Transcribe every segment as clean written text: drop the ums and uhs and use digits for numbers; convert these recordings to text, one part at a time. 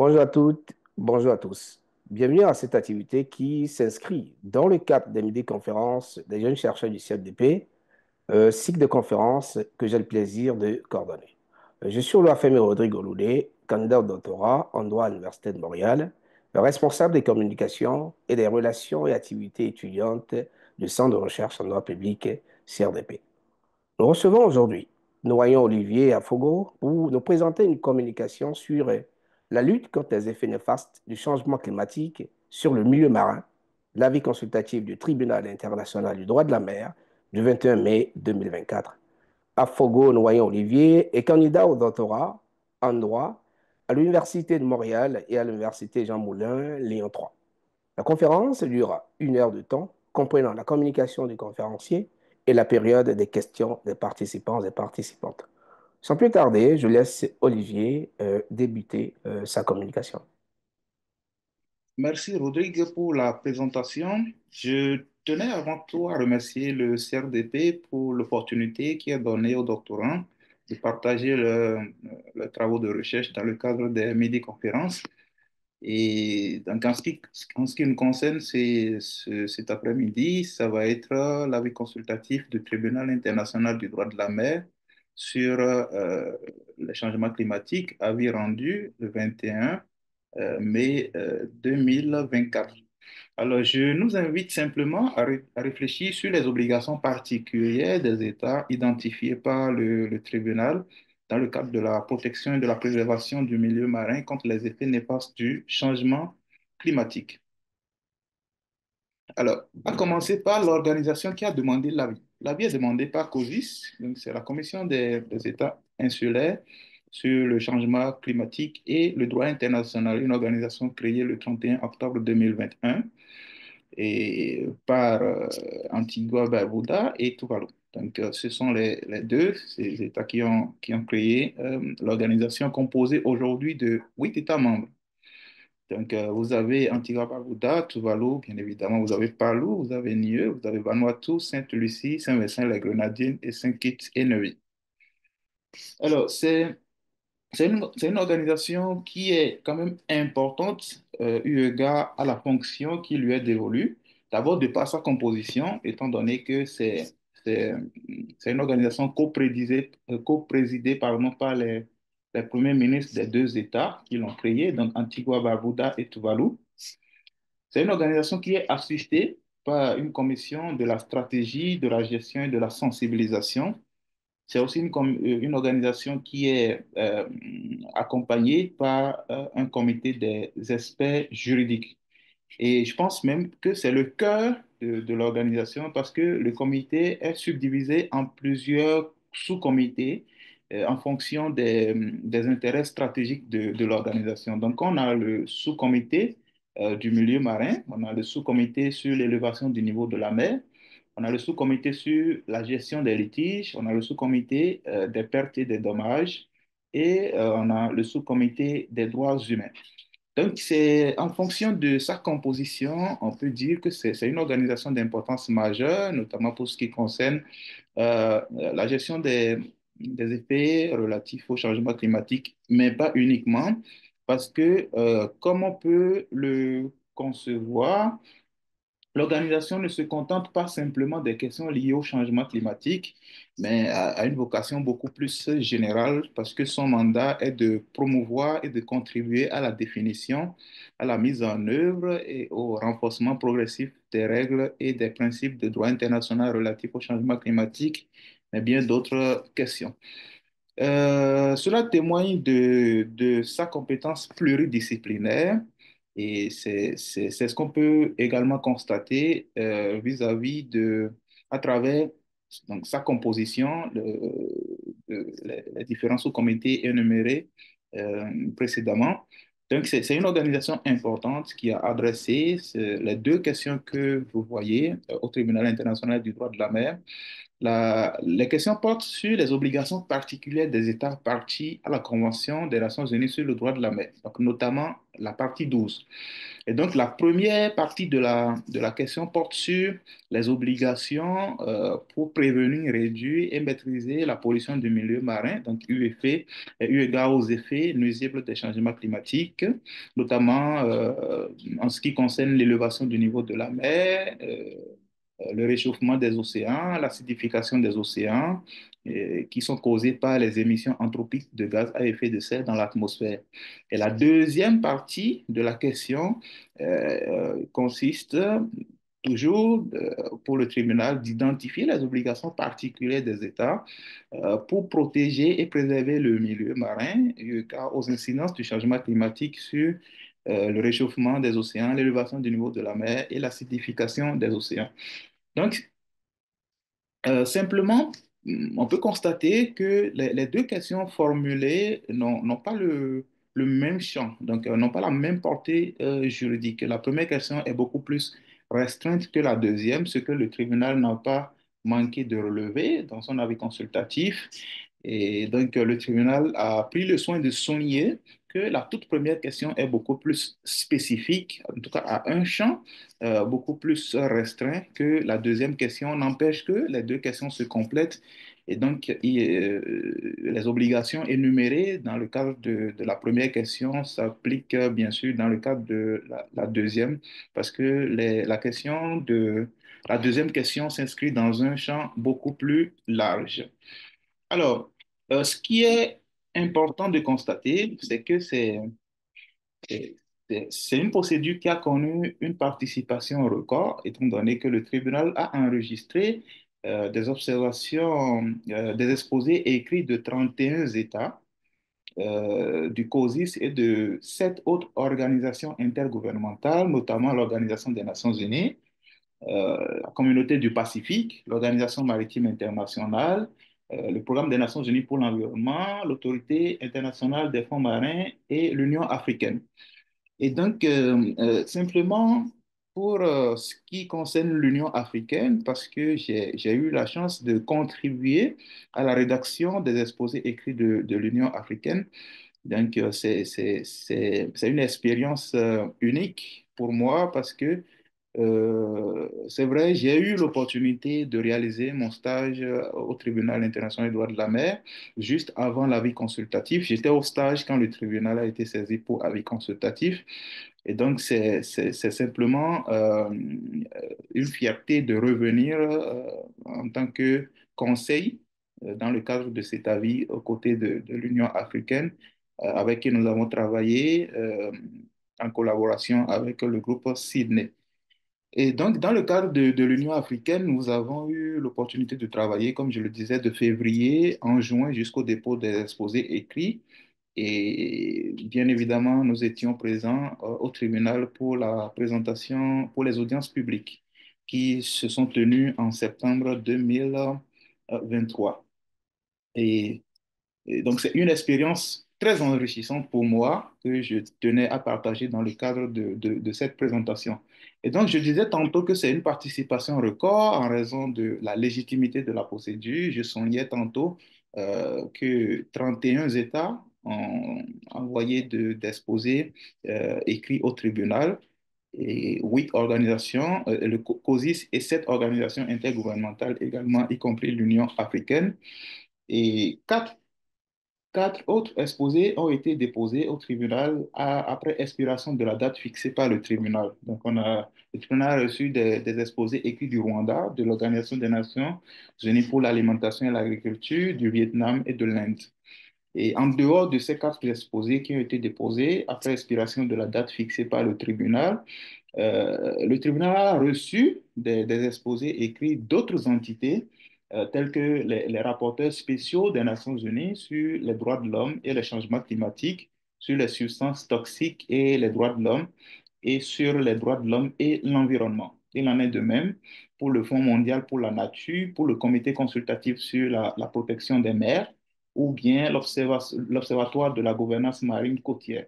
Bonjour à toutes, bonjour à tous. Bienvenue à cette activité qui s'inscrit dans le cadre des midi-conférences des jeunes chercheurs du CFDP, cycle de conférences que j'ai le plaisir de coordonner. Je suis Olafemi Rodrigue Oloudé, candidat au doctorat en droit à l'Université de Montréal, responsable des communications et des relations et activités étudiantes du Centre de recherche en droit public CRDP. Nous recevons aujourd'hui Noyon Olivier Afogo pour nous présenter une communication sur la lutte contre les effets néfastes du changement climatique sur le milieu marin, l'avis consultatif du Tribunal international du droit de la mer du 21 mai 2024. Afogo Noyon Olivier est candidat au doctorat en droit à l'Université de Montréal et à l'Université Jean Moulin, Lyon 3. La conférence durera 1 heure de temps, comprenant la communication du conférencier et la période des questions des participants et participantes. Sans plus tarder, je laisse Olivier débuter sa communication. Merci Rodrigue pour la présentation. Je tenais avant tout à remercier le CRDP pour l'opportunité qui est donnée aux doctorants de partager leurs travaux de recherche dans le cadre des midi-conférences. Et donc, en ce qui nous concerne, cet après-midi, ça va être l'avis consultatif du Tribunal international du droit de la mer sur les changements climatiques, avis rendu le 21 mai 2024. Alors, je nous invite simplement à réfléchir sur les obligations particulières des États identifiées par le tribunal dans le cadre de la protection et de la préservation du milieu marin contre les effets néfastes du changement climatique. Alors, à commencer par l'organisation qui a demandé l'avis. L'avis est demandé par COSIS, donc c'est la Commission des États insulaires sur le changement climatique et le droit international, une organisation créée le 31 octobre 2021 et par Antigua Barbuda et Tuvalu. Donc, ce sont les deux, ces États qui ont créé l'organisation composée aujourd'hui de 8 États membres. Donc, vous avez Antigua-Barbuda, Tuvalu, bien évidemment, vous avez Palu, vous avez Niue, vous avez Vanuatu, Sainte-Lucie, Saint-Vincent-les-Grenadines et Saint-Kitts et Nevis. Alors, c'est une organisation qui est quand même importante eu égard à la fonction qui lui est dévolue. D'abord, de par sa composition, étant donné que c'est, c'est une organisation coprésidée pardon, par les premiers ministres des deux États qui l'ont créée, donc Antigua, Barbuda et Tuvalu. C'est une organisation qui est assistée par une commission de la stratégie, de la gestion et de la sensibilisation. C'est aussi une organisation qui est accompagnée par un comité des experts juridiques. Et je pense même que c'est le cœur de l'organisation parce que le comité est subdivisé en plusieurs sous-comités en fonction des intérêts stratégiques de l'organisation. Donc, on a le sous-comité du milieu marin, on a le sous-comité sur l'élévation du niveau de la mer, on a le sous-comité sur la gestion des litiges, on a le sous-comité des pertes et des dommages et on a le sous-comité des droits humains. Donc, c'est en fonction de sa composition, on peut dire que c'est une organisation d'importance majeure, notamment pour ce qui concerne la gestion des effets relatifs au changement climatique, mais pas uniquement, parce que comme on peut le concevoir, l'organisation ne se contente pas simplement des questions liées au changement climatique, mais a une vocation beaucoup plus générale parce que son mandat est de promouvoir et de contribuer à la définition, à la mise en œuvre et au renforcement progressif des règles et des principes de droit international relatifs au changement climatique, mais bien d'autres questions. Cela témoigne de sa compétence pluridisciplinaire et c'est ce qu'on peut également constater vis-à-vis à travers donc, sa composition, les différents sous-comités énumérés précédemment. Donc, c'est une organisation importante qui a adressé les deux questions que vous voyez au Tribunal international du droit de la mer Les questions portent sur les obligations particulières des États partis à la Convention des Nations Unies sur le droit de la mer, donc notamment la partie 12. Et donc, la première partie de la question porte sur les obligations pour prévenir, réduire et maîtriser la pollution du milieu marin, donc eu égard aux effets nuisibles des changements climatiques, notamment en ce qui concerne l'élévation du niveau de la mer, le réchauffement des océans, l'acidification des océans, qui sont causées par les émissions anthropiques de gaz à effet de serre dans l'atmosphère. Et la deuxième partie de la question consiste toujours pour le tribunal d'identifier les obligations particulières des États pour protéger et préserver le milieu marin car aux incidences du changement climatique sur le réchauffement des océans, l'élévation du niveau de la mer et l'acidification des océans. Donc, simplement, on peut constater que les deux questions formulées n'ont pas le même champ, donc n'ont pas la même portée juridique. La première question est beaucoup plus restreinte que la deuxième, ce que le tribunal n'a pas manqué de relever dans son avis consultatif. Et donc, le tribunal a pris le soin de souligner que la toute première question est beaucoup plus spécifique, en tout cas à un champ beaucoup plus restreint que la deuxième question. N'empêche que les deux questions se complètent et donc les obligations énumérées dans le cadre de la première question s'appliquent bien sûr dans le cadre de la deuxième parce que la deuxième question s'inscrit dans un champ beaucoup plus large. Alors, ce qui est important de constater, c'est que c'est c'est une procédure qui a connu une participation record, étant donné que le tribunal a enregistré des observations, des exposés écrits de 31 États, du COSIS et de 7 autres organisations intergouvernementales, notamment l'Organisation des Nations Unies, la Communauté du Pacifique, l'Organisation maritime internationale, le Programme des Nations Unies pour l'environnement, l'Autorité internationale des fonds marins et l'Union africaine. Et donc, simplement pour ce qui concerne l'Union africaine, parce que j'ai eu la chance de contribuer à la rédaction des exposés écrits de l'Union africaine. Donc, c'est une expérience unique pour moi parce que c'est vrai, j'ai eu l'opportunité de réaliser mon stage au Tribunal international des droits de la mer juste avant l'avis consultatif. J'étais au stage quand le tribunal a été saisi pour avis consultatif. Et donc, c'est simplement une fierté de revenir en tant que conseil dans le cadre de cet avis aux côtés de l'Union africaine, avec qui nous avons travaillé en collaboration avec le groupe Sydney. Et donc, dans le cadre de l'Union africaine, nous avons eu l'opportunité de travailler, comme je le disais, de février en juin jusqu'au dépôt des exposés écrits. Et bien évidemment, nous étions présents au tribunal pour la présentation, pour les audiences publiques qui se sont tenues en septembre 2023. Et et donc, c'est une expérience très enrichissante pour moi que je tenais à partager dans le cadre de cette présentation. Et donc, je disais tantôt que c'est une participation record en raison de la légitimité de la procédure. Je soulignais tantôt que 31 États ont envoyé d'exposés écrits au tribunal et 8 organisations, le COSIS et 7 organisations intergouvernementales également, y compris l'Union africaine. Et 4 autres exposés ont été déposés au tribunal après expiration de la date fixée par le tribunal. Donc, le tribunal a reçu des exposés écrits du Rwanda, de l'Organisation des Nations Unies pour l'alimentation et l'agriculture, du Vietnam et de l'Inde. Et en dehors de ces 4 exposés qui ont été déposés après expiration de la date fixée par le tribunal, le tribunal a reçu des exposés écrits d'autres entités, telles que les rapporteurs spéciaux des Nations Unies sur les droits de l'homme et les changements climatiques, sur les substances toxiques et les droits de l'homme, et sur les droits de l'homme et l'environnement. Il en est de même pour le Fonds mondial pour la nature, pour le Comité consultatif sur la protection des mers, ou bien l'Observatoire de la gouvernance marine côtière.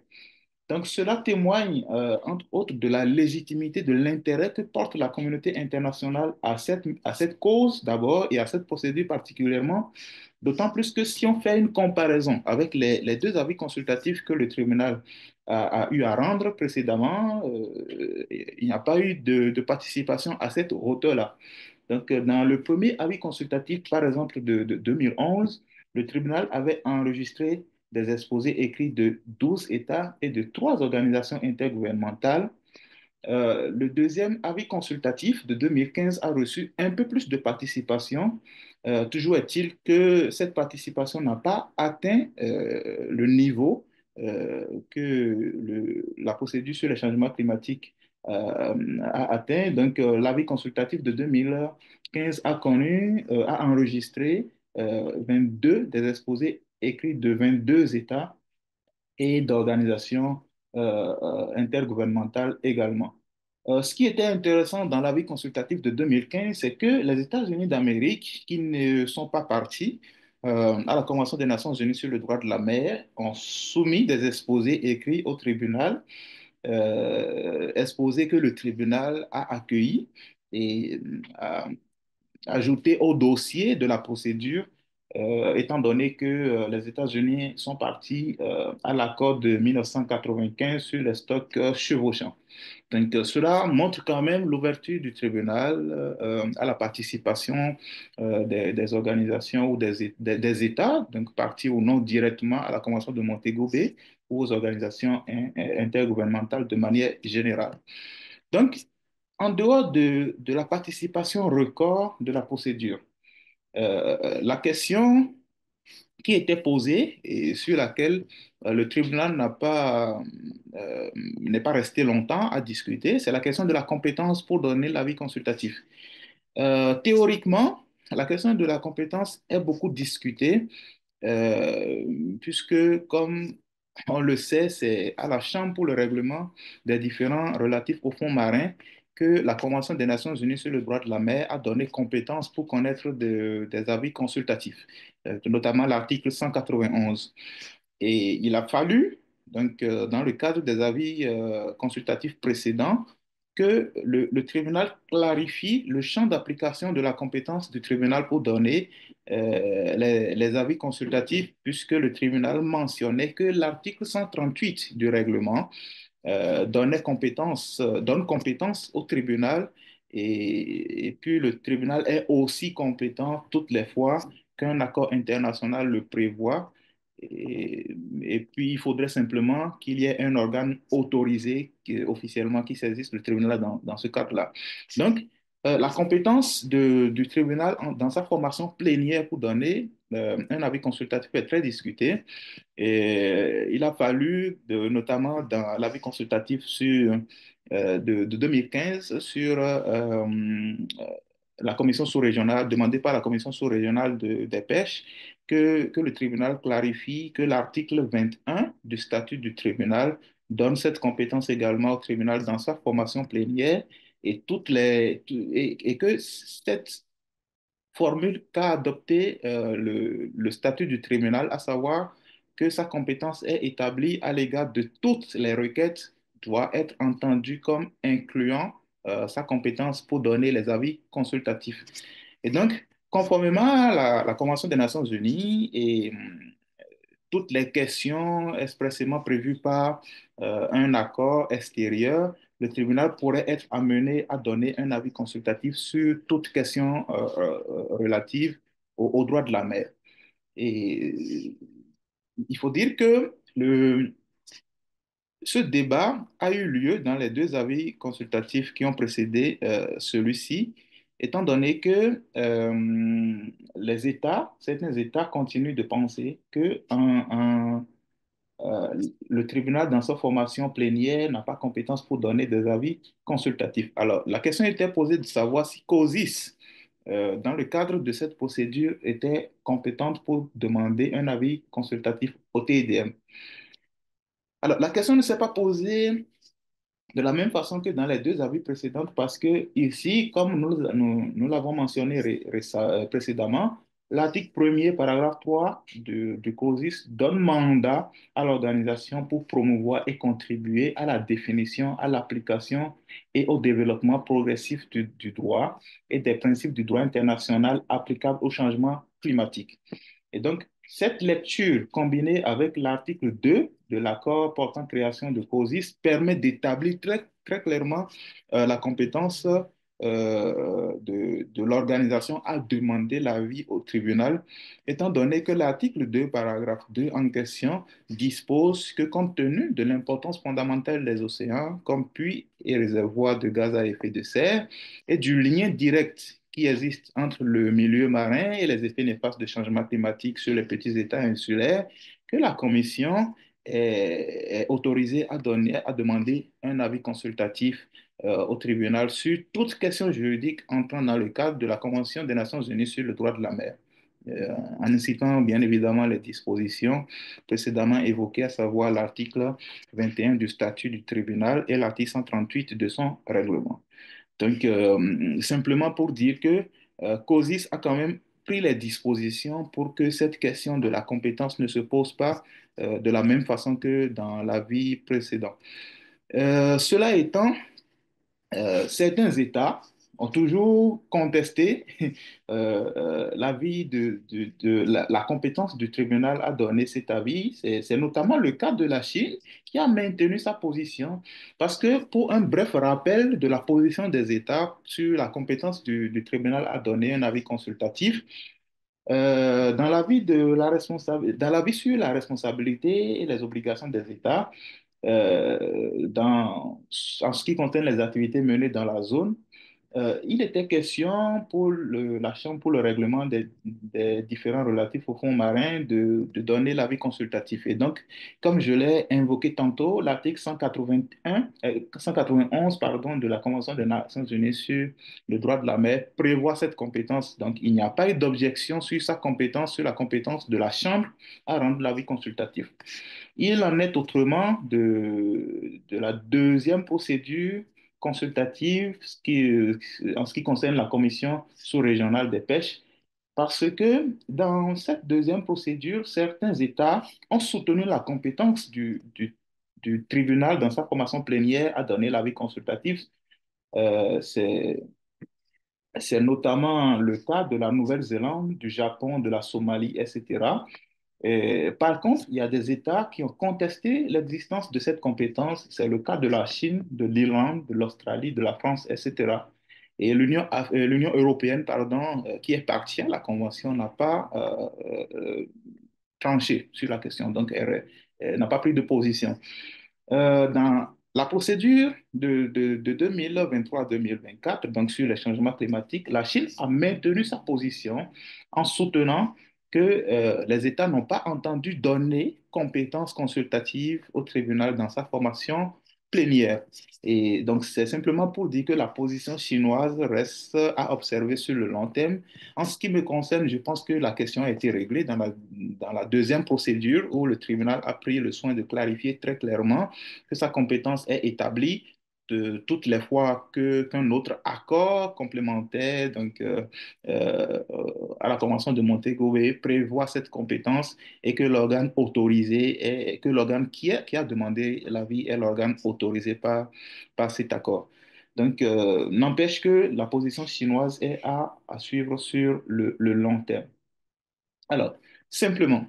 Donc, cela témoigne, entre autres, de la légitimité, de l'intérêt que porte la communauté internationale à cette cause d'abord et à cette procédure particulièrement, d'autant plus que si on fait une comparaison avec les deux avis consultatifs que le tribunal a eu à rendre précédemment, il n'y a pas eu de participation à cette hauteur-là. Donc, dans le premier avis consultatif, par exemple, de 2011, le tribunal avait enregistré des exposés écrits de 12 États et de 3 organisations intergouvernementales. Le deuxième avis consultatif de 2015 a reçu un peu plus de participation. Toujours est-il que cette participation n'a pas atteint le niveau que la procédure sur les changements climatiques a atteint. Donc, l'avis consultatif de 2015 a enregistré 22 des exposés écrits de 22 États et d'organisations intergouvernementales également. Ce qui était intéressant dans l'avis consultatif de 2015, c'est que les États-Unis d'Amérique, qui ne sont pas partis à la Convention des Nations Unies sur le droit de la mer, ont soumis des exposés écrits au tribunal, exposés que le tribunal a accueillis et ajouté au dossier de la procédure, étant donné que les États-Unis sont partis à l'accord de 1995 sur les stocks chevauchants. Donc, cela montre quand même l'ouverture du tribunal à la participation des organisations ou des États, donc partis ou non directement à la Convention de Montego Bay ou aux organisations intergouvernementales de manière générale. Donc, en dehors de la participation record de la procédure, la question qui était posée et sur laquelle le tribunal n'est pas resté longtemps à discuter, c'est la question de la compétence pour donner l'avis consultatif. Théoriquement, la question de la compétence est beaucoup discutée puisque, comme on le sait, c'est à la Chambre pour le règlement des différends relatifs aux fonds marins que la Convention des Nations Unies sur le droit de la mer a donné compétence pour connaître des avis consultatifs, notamment l'article 191. Et il a fallu, donc, dans le cadre des avis consultatifs précédents, que le tribunal clarifie le champ d'application de la compétence du tribunal pour donner les avis consultatifs, puisque le tribunal mentionnait que l'article 138 du règlement donne compétence au tribunal et puis le tribunal est aussi compétent toutes les fois qu'un accord international le prévoit. Et puis, il faudrait simplement qu'il y ait un organe autorisé officiellement qui saisisse le tribunal dans ce cadre-là. Donc, la compétence du tribunal dans sa formation plénière pour donner un avis consultatif est très discutée. Et il a fallu, notamment dans l'avis consultatif de 2015 sur la commission sous-régionale, demandée par la commission sous-régionale des pêches, que le tribunal clarifie que l'article 21 du statut du tribunal donne cette compétence également au tribunal dans sa formation plénière et que cette formule qu'a adopté le statut du tribunal, à savoir que sa compétence est établie à l'égard de toutes les requêtes, doit être entendue comme incluant sa compétence pour donner les avis consultatifs. Et donc, conformément à la Convention des Nations Unies et toutes les questions expressément prévues par un accord extérieur, le tribunal pourrait être amené à donner un avis consultatif sur toute question relative au droit de la mer. Et il faut dire que ce débat a eu lieu dans les deux avis consultatifs qui ont précédé celui-ci, étant donné que certains États continuent de penser que le tribunal, dans sa formation plénière, n'a pas compétence pour donner des avis consultatifs. Alors, la question était posée de savoir si COSIS, dans le cadre de cette procédure, était compétente pour demander un avis consultatif au TIDM. Alors, la question ne s'est pas posée de la même façon que dans les deux avis précédents, parce que ici, comme nous l'avons mentionné précédemment, l'article 1er, paragraphe 3 du COSIS donne mandat à l'organisation pour promouvoir et contribuer à la définition, à l'application et au développement progressif du droit et des principes du droit international applicables au changement climatique. Et donc, cette lecture combinée avec l'article 2 de l'accord portant création de COSIS permet d'établir très clairement la compétence de l'organisation à demander l'avis au tribunal, étant donné que l'article 2, paragraphe 2 en question dispose que compte tenu de l'importance fondamentale des océans comme puits et réservoirs de gaz à effet de serre et du lien direct qui existe entre le milieu marin et les effets néfastes du changement climatique sur les petits États insulaires, que la Commission est autorisée à demander un avis consultatif au tribunal sur toute question juridique entrant dans le cadre de la Convention des Nations Unies sur le droit de la mer, en incitant bien évidemment les dispositions précédemment évoquées, à savoir l'article 21 du statut du tribunal et l'article 138 de son règlement. Donc, simplement pour dire que COSIS a quand même pris les dispositions pour que cette question de la compétence ne se pose pas de la même façon que dans la vie précédente. Cela étant, certains États ont toujours contesté l'avis la compétence du tribunal à donner cet avis. C'est notamment le cas de la Chine qui a maintenu sa position. Parce que pour un bref rappel de la position des États sur la compétence du tribunal à donner un avis consultatif, dans l'avis sur la responsabilité et les obligations des États, en ce qui concerne les activités menées dans la zone, il était question pour la Chambre pour le règlement des différends relatifs au fonds marin de donner l'avis consultatif. Et donc, comme je l'ai invoqué tantôt, l'article 191 pardon, de la Convention des Nations Unies sur le droit de la mer prévoit cette compétence. Donc, il n'y a pas eu d'objection sur sa compétence, sur la compétence de la Chambre à rendre l'avis consultatif. Il en est autrement de la deuxième procédure consultative en ce qui concerne la commission sous-régionale des pêches, parce que dans cette deuxième procédure, certains États ont soutenu la compétence du tribunal dans sa formation plénière à donner l'avis consultatif. C'est notamment le cas de la Nouvelle-Zélande, du Japon, de la Somalie, etc. Par contre, il y a des États qui ont contesté l'existence de cette compétence. C'est le cas de la Chine, de l'Irlande, de l'Australie, de la France, etc. Et l'Union européenne, pardon, qui est partie à la Convention, n'a pas tranché sur la question, donc elle n'a pas pris de position. Dans la procédure de 2023-2024, donc sur les changements climatiques, la Chine a maintenu sa position en soutenant que les États n'ont pas entendu donner compétence consultative au tribunal dans sa formation plénière. Et donc, c'est simplement pour dire que la position chinoise reste à observer sur le long terme. En ce qui me concerne, je pense que la question a été réglée dans la deuxième procédure où le tribunal a pris le soin de clarifier très clairement que sa compétence est établie de toutes les fois qu'un autre accord complémentaire, donc à la Convention de Montego Bay, prévoit cette compétence et que l'organe autorisé et que l'organe qui a demandé l'avis est l'organe autorisé par cet accord. Donc, n'empêche que la position chinoise est à suivre sur le long terme. Alors, simplement,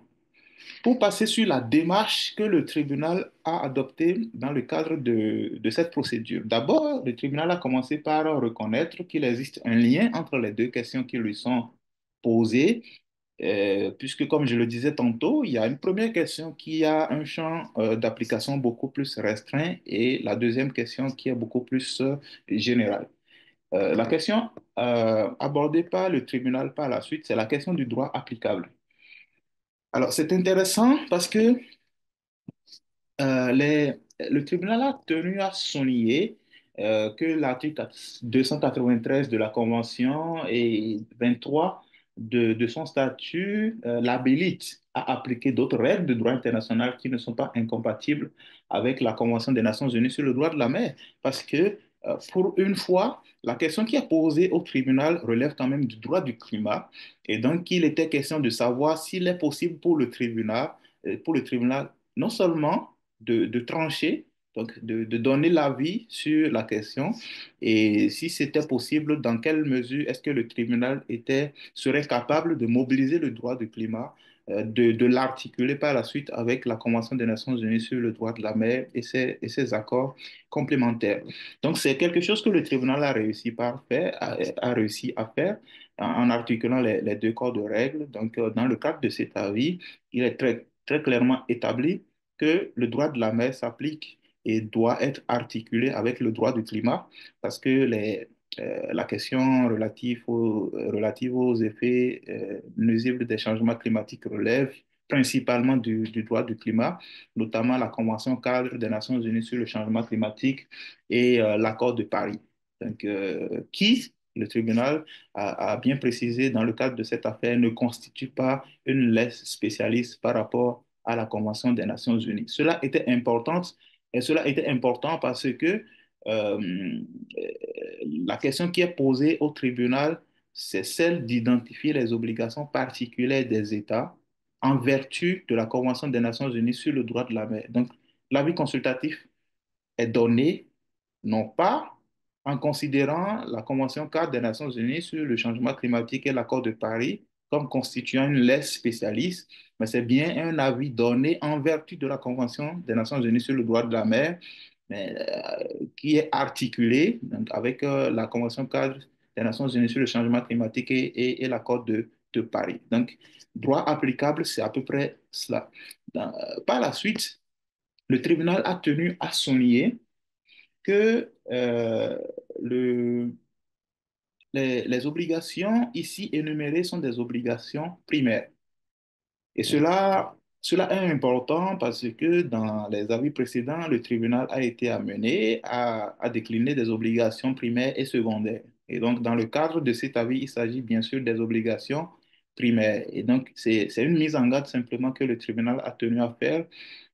pour passer sur la démarche que le tribunal a adoptée dans le cadre de cette procédure. D'abord, le tribunal a commencé par reconnaître qu'il existe un lien entre les deux questions qui lui sont posées, puisque, comme je le disais tantôt, il y a une première question qui a un champ d'application beaucoup plus restreint et la deuxième question qui est beaucoup plus générale. La question abordée par le tribunal par la suite, c'est la question du droit applicable. Alors, c'est intéressant parce que le tribunal a tenu à souligner que l'article 293 de la Convention et 23 de son statut l'habilite à appliquer d'autres règles de droit international qui ne sont pas incompatibles avec la Convention des Nations Unies sur le droit de la mer. Parce que pour une fois, la question qui est posée au tribunal relève quand même du droit du climat. Et donc, il était question de savoir s'il est possible pour le tribunal non seulement de trancher, donc de donner l'avis sur la question, et si c'était possible, dans quelle mesure est-ce que le tribunal serait capable de mobiliser le droit du climat, de l'articuler par la suite avec la Convention des Nations Unies sur le droit de la mer et ses accords complémentaires. Donc, c'est quelque chose que le tribunal a réussi à faire en articulant les deux corps de règles. Donc, dans le cadre de cet avis, il est très clairement établi que le droit de la mer s'applique et doit être articulé avec le droit du climat parce que la question relative aux effets nuisibles des changements climatiques relève principalement du droit du climat, notamment la Convention cadre des Nations Unies sur le changement climatique et l'accord de Paris. Donc, le tribunal a bien précisé dans le cadre de cette affaire, ne constitue pas une laisse spécialiste par rapport à la Convention des Nations Unies. Cela était important parce que euh, la question qui est posée au tribunal, c'est celle d'identifier les obligations particulières des États en vertu de la Convention des Nations Unies sur le droit de la mer. Donc, l'avis consultatif est donné non pas en considérant la Convention cadre des Nations Unies sur le changement climatique et l'accord de Paris comme constituant une laisse spécialiste, mais c'est bien un avis donné en vertu de la Convention des Nations Unies sur le droit de la mer, mais, qui est articulé donc, avec la Convention cadre des Nations Unies sur le changement climatique et l'accord de Paris. Donc, droit applicable, c'est à peu près cela. Par la suite, le tribunal a tenu à souligner que le, les obligations ici énumérées sont des obligations primaires. Et cela est important parce que dans les avis précédents, le tribunal a été amené à décliner des obligations primaires et secondaires. Et donc, dans le cadre de cet avis, il s'agit bien sûr des obligations primaires. Et donc, c'est une mise en garde simplement que le tribunal a tenu à faire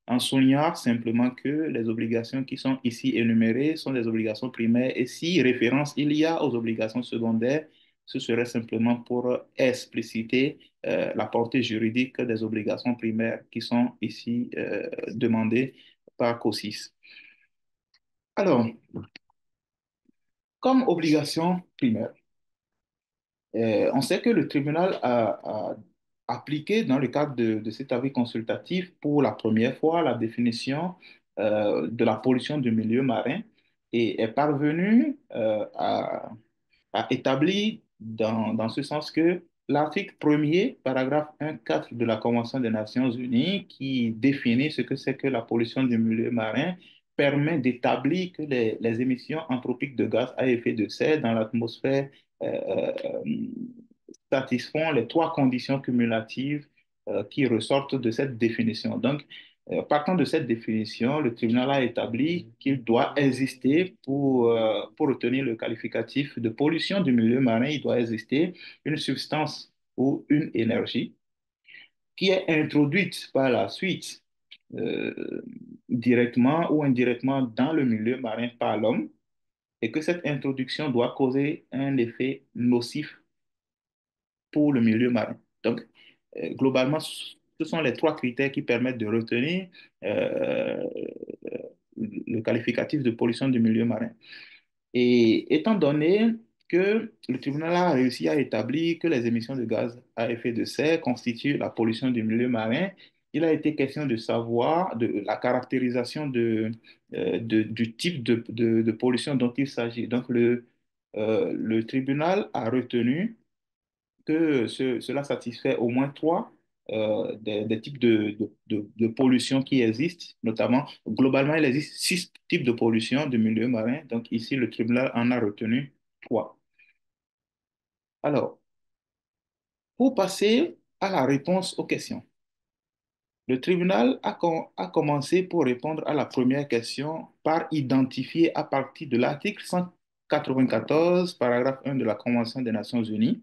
en soulignant simplement que les obligations qui sont ici énumérées sont des obligations primaires et si référence il y a aux obligations secondaires, ce serait simplement pour expliciter la portée juridique des obligations primaires qui sont ici demandées par COSIS. Alors, comme obligation primaire, on sait que le tribunal a appliqué dans le cadre de cet avis consultatif pour la première fois la définition de la pollution du milieu marin et est parvenu a établi dans ce sens que l'article 1er, paragraphe 1.4 de la Convention des Nations Unies, qui définit ce que c'est que la pollution du milieu marin, permet d'établir que les émissions anthropiques de gaz à effet de serre dans l'atmosphère satisfont les trois conditions cumulatives qui ressortent de cette définition. Donc, partant de cette définition, le tribunal a établi qu'il doit exister pour obtenir le qualificatif de pollution du milieu marin, il doit exister une substance ou une énergie qui est introduite par la suite euh, directement ou indirectement dans le milieu marin par l'homme et que cette introduction doit causer un effet nocif pour le milieu marin. Donc, globalement, ce sont les trois critères qui permettent de retenir euh, le qualificatif de pollution du milieu marin. Et étant donné que le tribunal a réussi à établir que les émissions de gaz à effet de serre constituent la pollution du milieu marin, il a été question de savoir de la caractérisation du type de pollution dont il s'agit. Donc, le tribunal a retenu que cela satisfait au moins trois des types de pollution qui existent, notamment, globalement, il existe six types de pollution du milieu marin. Donc ici, le tribunal en a retenu trois. Alors, pour passer à la réponse aux questions, le tribunal a commencé pour répondre à la première question par identifier à partir de l'article 194, paragraphe 1 de la Convention des Nations Unies,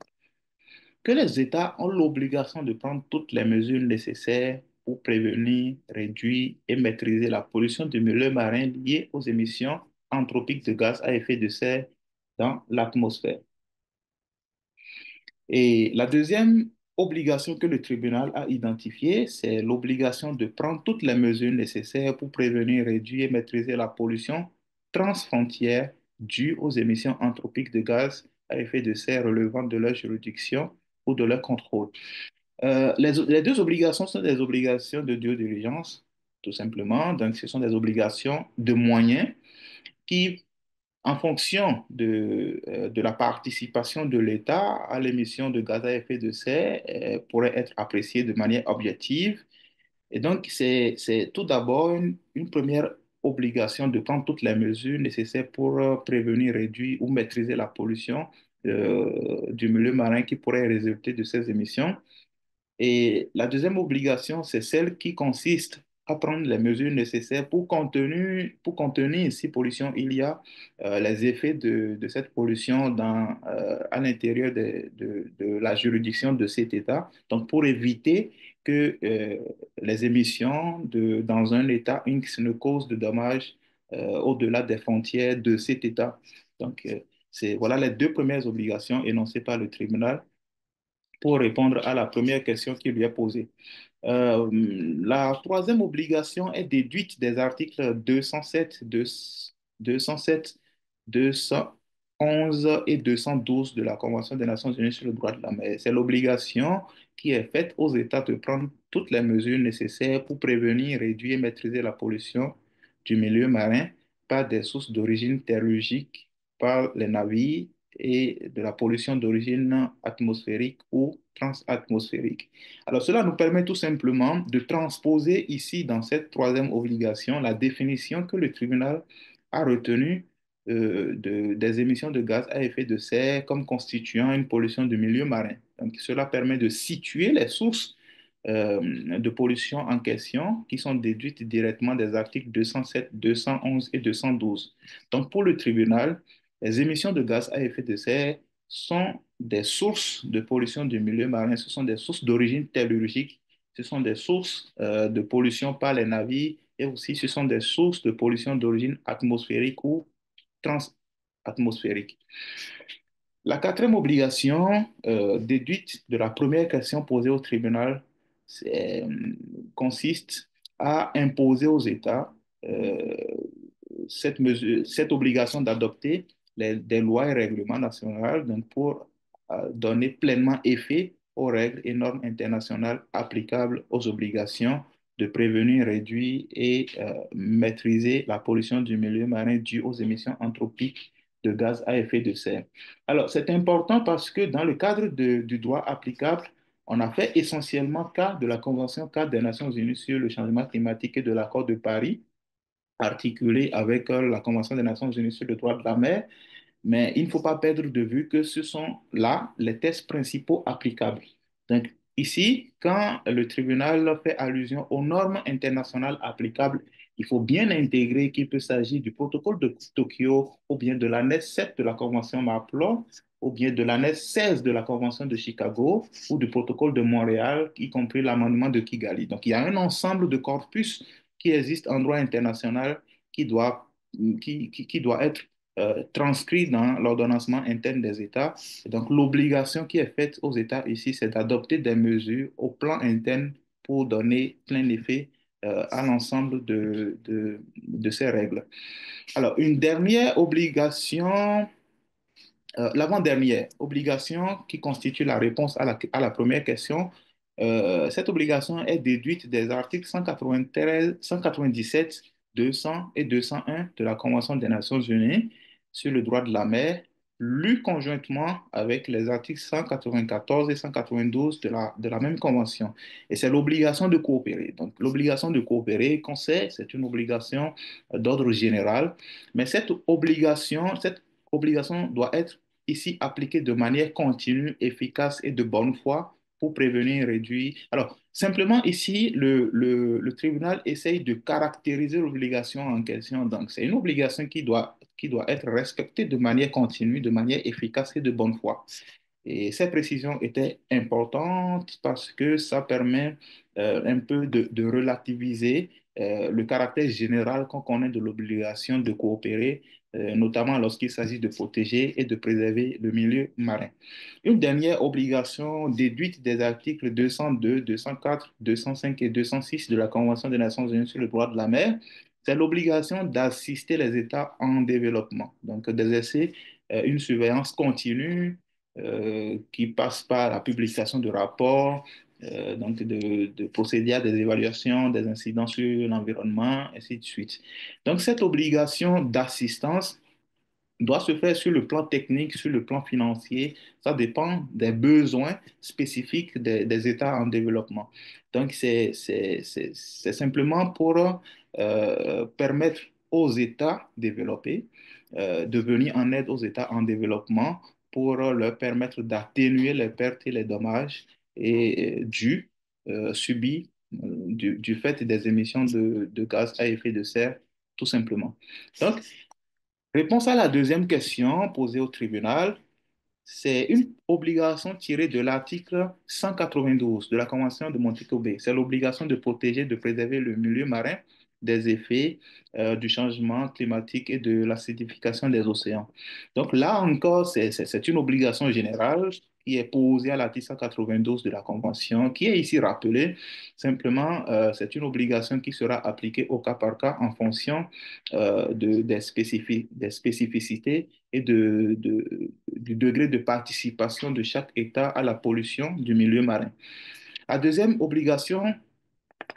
que les États ont l'obligation de prendre toutes les mesures nécessaires pour prévenir, réduire et maîtriser la pollution du milieu marin liée aux émissions anthropiques de gaz à effet de serre dans l'atmosphère. Et la deuxième obligation que le tribunal a identifiée, c'est l'obligation de prendre toutes les mesures nécessaires pour prévenir, réduire et maîtriser la pollution transfrontière due aux émissions anthropiques de gaz à effet de serre relevant de leur juridiction ou de leur contrôle. Les deux obligations sont des obligations de due diligence, tout simplement. Donc, ce sont des obligations de moyens qui, en fonction de la participation de l'État à l'émission de gaz à effet de serre, pourraient être appréciées de manière objective. Et donc, c'est tout d'abord une première obligation de prendre toutes les mesures nécessaires pour prévenir, réduire ou maîtriser la pollution du milieu marin qui pourrait résulter de ces émissions. Et la deuxième obligation, c'est celle qui consiste à prendre les mesures nécessaires pour contenir, si pollution il y a, les effets de cette pollution à l'intérieur de la juridiction de cet État. Donc, pour éviter que les émissions dans un État X ne causent de dommages au-delà des frontières de cet État. Donc, voilà les deux premières obligations énoncées par le tribunal pour répondre à la première question qui lui est posée. La troisième obligation est déduite des articles 207, 207, 211 et 212 de la Convention des Nations Unies sur le droit de la mer. C'est l'obligation qui est faite aux États de prendre toutes les mesures nécessaires pour prévenir, réduire et maîtriser la pollution du milieu marin par des sources d'origine tellurique, par les navires et de la pollution d'origine atmosphérique ou transatmosphérique. Alors, cela nous permet tout simplement de transposer ici, dans cette troisième obligation, la définition que le tribunal a retenue des émissions de gaz à effet de serre comme constituant une pollution du milieu marin. Donc, cela permet de situer les sources de pollution en question qui sont déduites directement des articles 207, 211 et 212. Donc, pour le tribunal, les émissions de gaz à effet de serre sont des sources de pollution du milieu marin, ce sont des sources d'origine tellurique, ce sont des sources de pollution par les navires et aussi ce sont des sources de pollution d'origine atmosphérique ou transatmosphérique. La quatrième obligation déduite de la première question posée au tribunal consiste à imposer aux États euh, cette obligation d'adopter des lois et règlements nationaux donc pour donner pleinement effet aux règles et normes internationales applicables aux obligations de prévenir, réduire et maîtriser la pollution du milieu marin due aux émissions anthropiques de gaz à effet de serre. Alors, c'est important parce que dans le cadre du droit applicable, on a fait essentiellement cas de la Convention cadre des Nations Unies sur le changement climatique et de l'accord de Paris, articulé avec la Convention des Nations Unies sur le droit de la mer, mais il ne faut pas perdre de vue que ce sont là les tests principaux applicables. Donc, ici, quand le tribunal fait allusion aux normes internationales applicables, il faut bien intégrer qu'il peut s'agir du protocole de Tokyo ou bien de l'annexe 7 de la Convention MAPLO ou bien de l'annexe 16 de la Convention de Chicago ou du protocole de Montréal, y compris l'amendement de Kigali. Donc, il y a un ensemble de corpus qui existe en droit international qui doit, qui doit être transcrit dans l'ordonnancement interne des États. Et donc, l'obligation qui est faite aux États ici, c'est d'adopter des mesures au plan interne pour donner plein effet à l'ensemble de ces règles. Alors, une dernière obligation, l'avant-dernière obligation qui constitue la réponse à la première question, cette obligation est déduite des articles 193, 197, 200 et 201 de la Convention des Nations Unies sur le droit de la mer, lus conjointement avec les articles 194 et 192 de la même convention. Et c'est l'obligation de coopérer. Donc, l'obligation de coopérer, qu'on sait, c'est une obligation d'ordre général, mais cette obligation doit être ici appliquée de manière continue, efficace et de bonne foi pour prévenir, réduire. Alors, simplement ici, le tribunal essaye de caractériser l'obligation en question. Donc, c'est une obligation qui doit être respectée de manière continue, de manière efficace et de bonne foi. Et ces précisions étaient importantes parce que ça permet un peu de relativiser le caractère général qu'on connaît de l'obligation de coopérer notamment lorsqu'il s'agit de protéger et de préserver le milieu marin. Une dernière obligation déduite des articles 202, 204, 205 et 206 de la Convention des Nations Unies sur le droit de la mer, c'est l'obligation d'assister les États en développement, donc d'exercer une surveillance continue qui passe par la publication de rapports, donc de procéder à des évaluations des incidents sur l'environnement, ainsi de suite. Donc cette obligation d'assistance doit se faire sur le plan technique, sur le plan financier. Ça dépend des besoins spécifiques des États en développement. Donc, c'est simplement pour permettre aux États développés de venir en aide aux États en développement pour leur permettre d'atténuer les pertes et les dommages subis du fait des émissions de gaz à effet de serre, tout simplement. Donc, réponse à la deuxième question posée au tribunal, c'est une obligation tirée de l'article 192 de la Convention de Montego Bay. C'est l'obligation de protéger, de préserver le milieu marin des effets du changement climatique et de l'acidification des océans. Donc là encore, c'est une obligation générale qui est posée à l'article 192 de la Convention, qui est ici rappelée. Simplement, c'est une obligation qui sera appliquée au cas par cas en fonction des spécificités et du degré de participation de chaque État à la pollution du milieu marin. La deuxième obligation,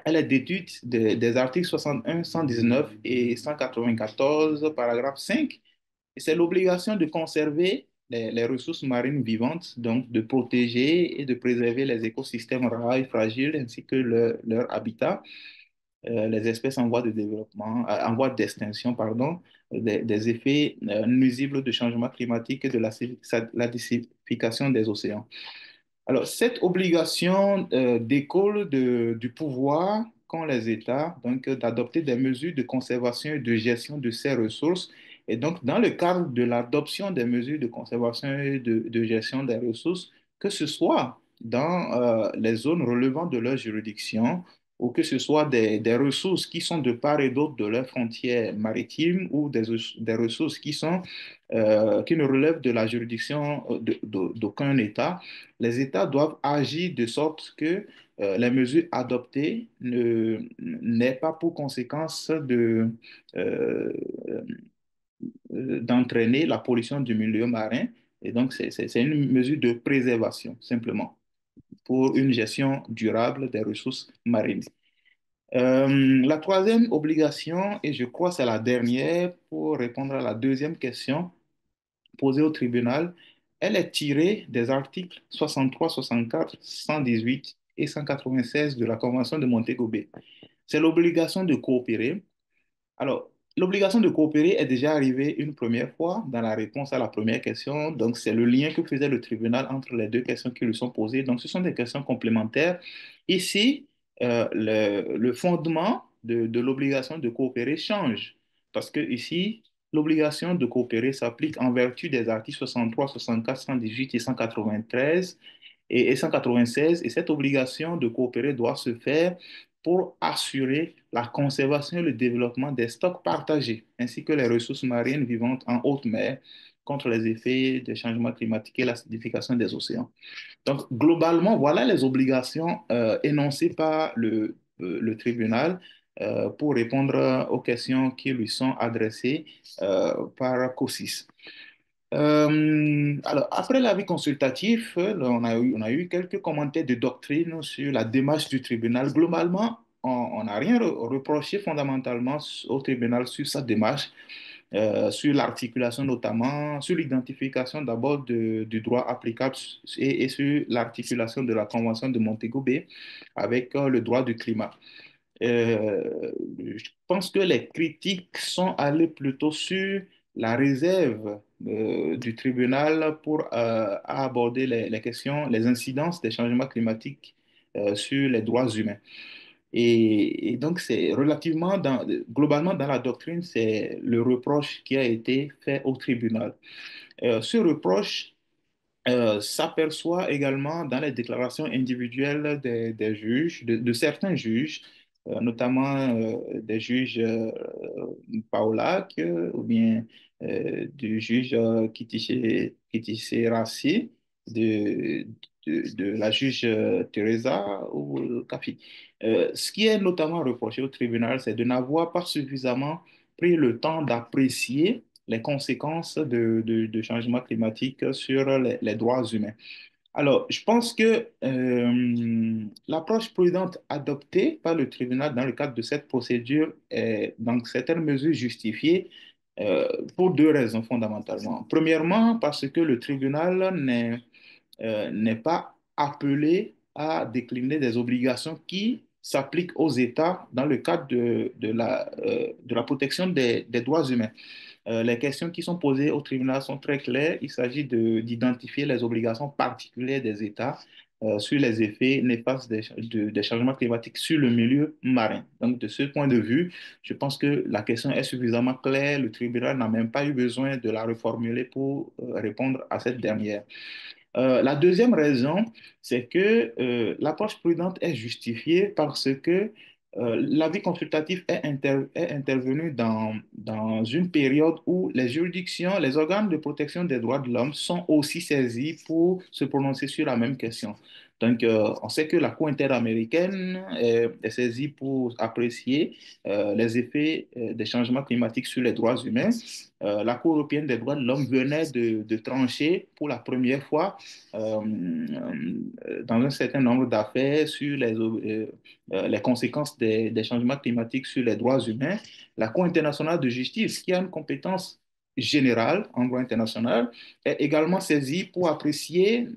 elle est déduite des articles 61, 119 et 194, paragraphe 5. Et c'est l'obligation de conserver les ressources marines vivantes, donc de protéger et de préserver les écosystèmes rares et fragiles ainsi que leur habitat, les espèces en voie de développement, en voie d'extinction, pardon, des effets nuisibles du changement climatique et de l'acidification des océans. Alors, cette obligation découle du pouvoir qu'ont les États donc d'adopter des mesures de conservation et de gestion de ces ressources. Et donc, dans le cadre de l'adoption des mesures de conservation et de gestion des ressources, que ce soit dans les zones relevant de leur juridiction ou que ce soit des ressources qui sont de part et d'autre de leurs frontières maritimes ou des ressources qui ne relèvent de la juridiction d'aucun État, les États doivent agir de sorte que les mesures adoptées n'aient pas pour conséquence euh, d'entraîner la pollution du milieu marin. Et donc, c'est une mesure de préservation, simplement, pour une gestion durable des ressources marines. La troisième obligation, et je crois que c'est la dernière pour répondre à la deuxième question posée au tribunal, elle est tirée des articles 63, 64, 118 et 196 de la Convention de Montego Bay. C'est l'obligation de coopérer. Alors, l'obligation de coopérer est déjà arrivée une première fois dans la réponse à la première question. Donc, c'est le lien que faisait le tribunal entre les deux questions qui lui sont posées. Donc, ce sont des questions complémentaires. Ici, le fondement de l'obligation de coopérer change. Parce que ici, l'obligation de coopérer s'applique en vertu des articles 63, 64, 118 et 193 et 196. Et cette obligation de coopérer doit se faire pour assurer la conservation et le développement des stocks partagés, ainsi que les ressources marines vivantes en haute mer contre les effets des changements climatiques et l'acidification des océans. Donc, globalement, voilà les obligations énoncées par le tribunal pour répondre aux questions qui lui sont adressées par COSIS. Alors, après l'avis consultatif, on a eu quelques commentaires de doctrine sur la démarche du tribunal. Globalement, on n'a rien reproché fondamentalement au tribunal sur sa démarche, sur l'articulation notamment, sur l'identification d'abord du droit applicable et sur l'articulation de la Convention de Montego Bay avec le droit du climat. Je pense que les critiques sont allées plutôt sur la réserve du tribunal pour aborder les questions, les incidences des changements climatiques sur les droits humains. Et donc, c'est globalement dans la doctrine, c'est le reproche qui a été fait au tribunal. Ce reproche s'aperçoit également dans les déclarations individuelles des juges, de certains juges, notamment des juges Paolac ou bien du juge Kitiché Rassi, de, de la juge Teresa ou Kafi. Ce qui est notamment reproché au tribunal, c'est de n'avoir pas suffisamment pris le temps d'apprécier les conséquences de changement climatique sur les droits humains. Alors, je pense que l'approche prudente adoptée par le tribunal dans le cadre de cette procédure est dans certaines mesures justifiée euh, pour deux raisons fondamentalement. Premièrement, parce que le tribunal n'est pas appelé à décliner des obligations qui s'appliquent aux États dans le cadre de la protection des droits humains. Les questions qui sont posées au tribunal sont très claires. Il s'agit d'identifier les obligations particulières des États sur les effets néfastes des changements climatiques sur le milieu marin. Donc, de ce point de vue, je pense que la question est suffisamment claire. Le tribunal n'a même pas eu besoin de la reformuler pour répondre à cette dernière. La deuxième raison, c'est que l'approche prudente est justifiée parce que l'avis consultatif est intervenu dans une période où les juridictions, les organes de protection des droits de l'homme sont aussi saisis pour se prononcer sur la même question. Donc, on sait que la Cour interaméricaine est saisie pour apprécier les effets des changements climatiques sur les droits humains. La Cour européenne des droits de l'homme venait de trancher pour la première fois dans un certain nombre d'affaires sur les conséquences des changements climatiques sur les droits humains. La Cour internationale de justice, qui a une compétence générale en droit international, est également saisie pour apprécier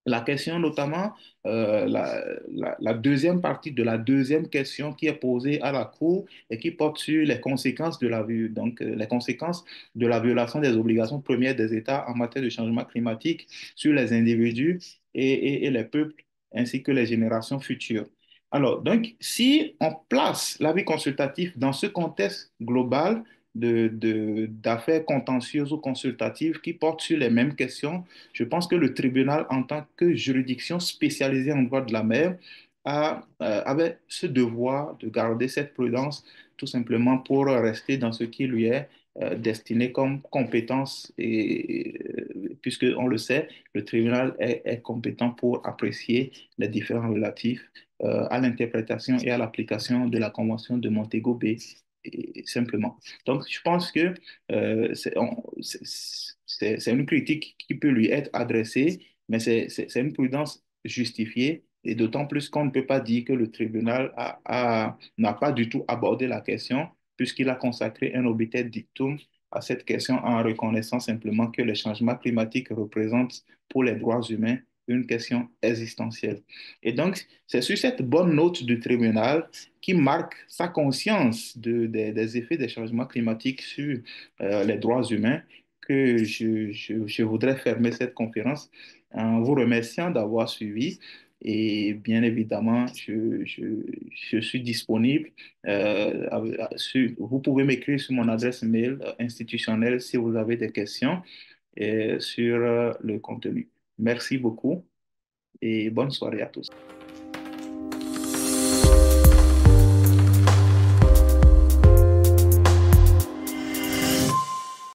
la question, notamment la deuxième partie de la deuxième question qui est posée à la Cour et qui porte sur les conséquences les conséquences de la violation des obligations premières des États en matière de changement climatique sur les individus et les peuples ainsi que les générations futures. Alors, donc, si on place l'avis consultatif dans ce contexte global d'affaires contentieuses ou consultatives qui portent sur les mêmes questions, je pense que le tribunal, en tant que juridiction spécialisée en droit de la mer, avait ce devoir de garder cette prudence tout simplement pour rester dans ce qui lui est destiné comme compétence puisque on le sait, le tribunal est compétent pour apprécier les différents relatifs à l'interprétation et à l'application de la Convention de Montego Bay, simplement. Donc, je pense que c'est une critique qui peut lui être adressée, mais c'est une prudence justifiée, et d'autant plus qu'on ne peut pas dire que le tribunal n'a pas du tout abordé la question, puisqu'il a consacré un obiter dictum à cette question en reconnaissant simplement que les changements climatiques représentent pour les droits humains une question existentielle. Et donc, c'est sur cette bonne note du tribunal qui marque sa conscience des effets des changements climatiques sur les droits humains que je voudrais fermer cette conférence en vous remerciant d'avoir suivi. Et bien évidemment, je suis disponible. Vous pouvez m'écrire sur mon adresse mail institutionnelle si vous avez des questions sur le contenu. Merci beaucoup et bonne soirée à tous.